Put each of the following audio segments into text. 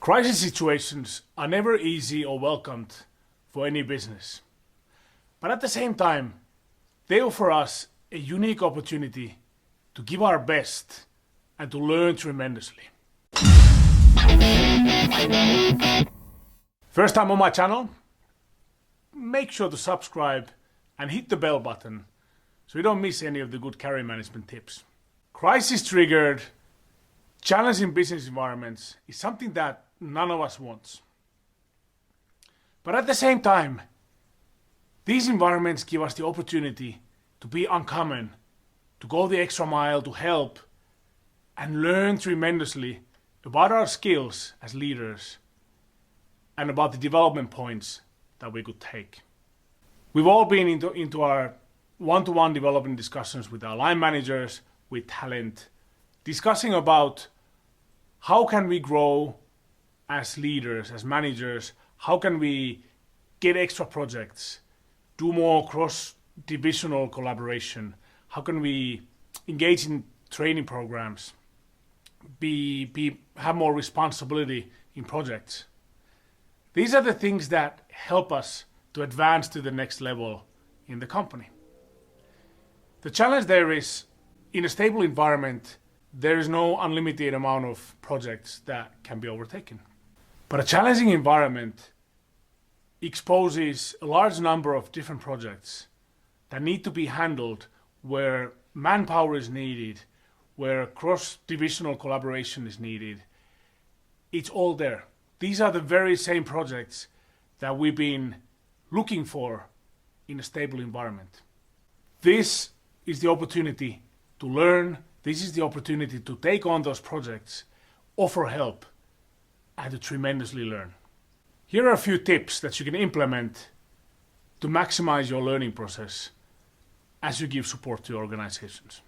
Crisis situations are never easy or welcomed for any business. But at the same time, they offer us a unique opportunity to give our best and to learn tremendously. First time on my channel? Make sure to subscribe and hit the bell button so you don't miss any of the good career management tips. Crisis-triggered, challenging business environments is something that none of us wants. But at the same time, these environments give us the opportunity to be uncommon, to go the extra mile to help, and learn tremendously about our skills as leaders and about the development points that we could take. We've all been into our one-to-one development discussions with our line managers, with talent, discussing about how can we grow as leaders, as managers, how can we get extra projects, do more cross-divisional collaboration, how can we engage in training programs, have more responsibility in projects. These are the things that help us to advance to the next level in the company. The challenge there is, in a stable environment, there is no unlimited amount of projects that can be overtaken. But a challenging environment exposes a large number of different projects that need to be handled where manpower is needed, where cross-divisional collaboration is needed. It's all there. These are the very same projects that we've been looking for in a stable environment. This is the opportunity to learn. This is the opportunity to take on those projects, offer help, and to tremendously learn. Here are a few tips that you can implement to maximize your learning process as you give support to your organizations.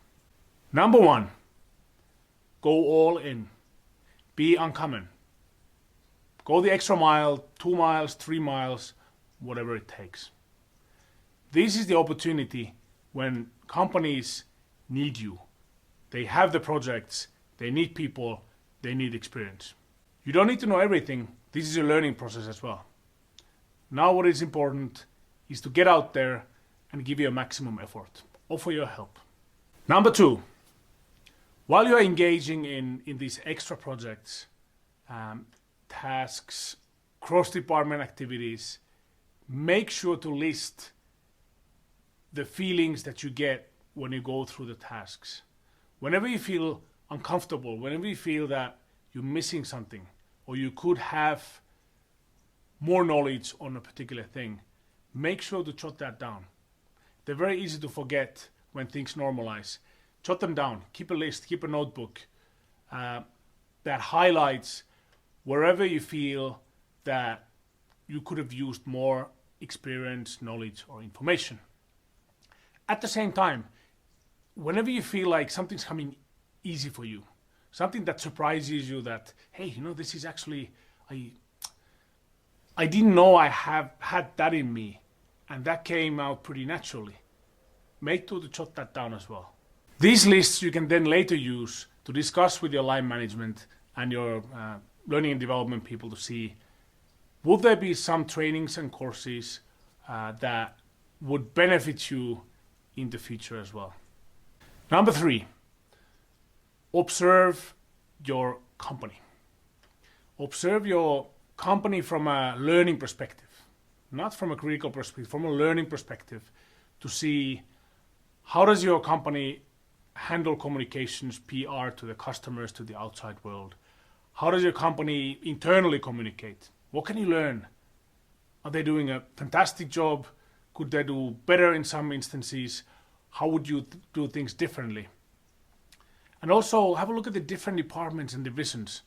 Number one, go all in. Be uncommon. Go the extra mile, 2 miles, 3 miles, whatever it takes. This is the opportunity when companies need you. They have the projects, they need people, they need experience. You don't need to know everything. This is a learning process as well. Now what is important is to get out there and give your maximum effort. Offer your help. Number two, while you're engaging in these extra projects, tasks, cross-department activities, make sure to list the feelings that you get when you go through the tasks. Whenever you feel uncomfortable, whenever you feel that you're missing something, or you could have more knowledge on a particular thing, make sure to jot that down. They're very easy to forget when things normalize. Jot them down, keep a list, keep a notebook that highlights wherever you feel that you could have used more experience, knowledge, or information. At the same time, whenever you feel like something's coming easy for you, something that surprises you that, hey, this is actually, I didn't know I have had that in me, and that came out pretty naturally. Make sure to jot that down as well. These lists you can then later use to discuss with your line management and your learning and development people to see, would there be some trainings and courses that would benefit you in the future as well. Number three, observe your company. Observe your company from a learning perspective, not from a critical perspective, from a learning perspective, to see how does your company handle communications, PR to the customers, to the outside world. How does your company internally communicate? What can you learn? Are they doing a fantastic job? Could they do better in some instances? How would you do things differently? And also have a look at the different departments and divisions.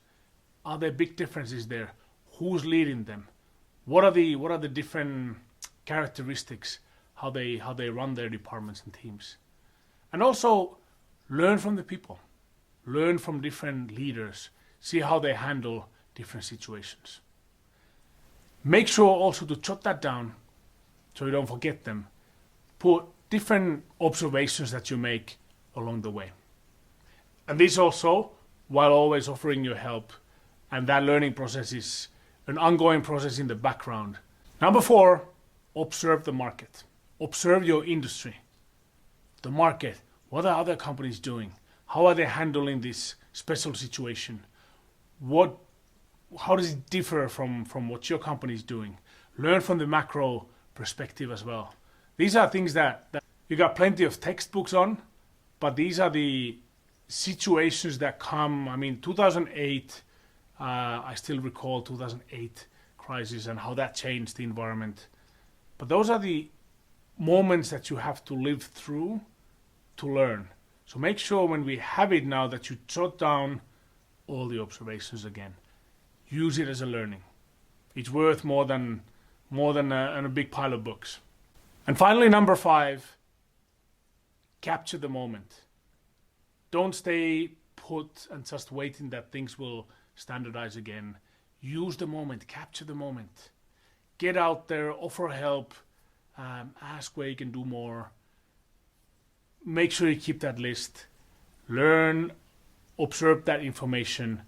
Are there big differences there? Who's leading them? What are the different characteristics, how they run their departments and teams? And also learn from the people. Learn from different leaders. See how they handle different situations. Make sure also to jot that down so you don't forget them. Put different observations that you make along the way. And this also, while always offering your help, and that learning process is an ongoing process in the background. Number 4, observe the market. Observe your industry, the market. What are other companies doing? How are they handling this special situation? How does it differ from what your company is doing? Learn from the macro perspective as well. These are things that you got plenty of textbooks on, but these are the situations that come. I mean, 2008, I still recall 2008 crisis and how that changed the environment. But those are the moments that you have to live through to learn. So make sure when we have it now that you jot down all the observations again. Use it as a learning. It's worth more than a big pile of books. And finally, number 5, capture the moment. Don't stay put and just waiting that things will standardize again. Use the moment, capture the moment. Get out there, offer help, ask where you can do more. Make sure you keep that list. Learn, observe that information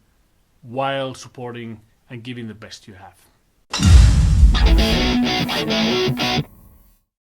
while supporting and giving the best you have.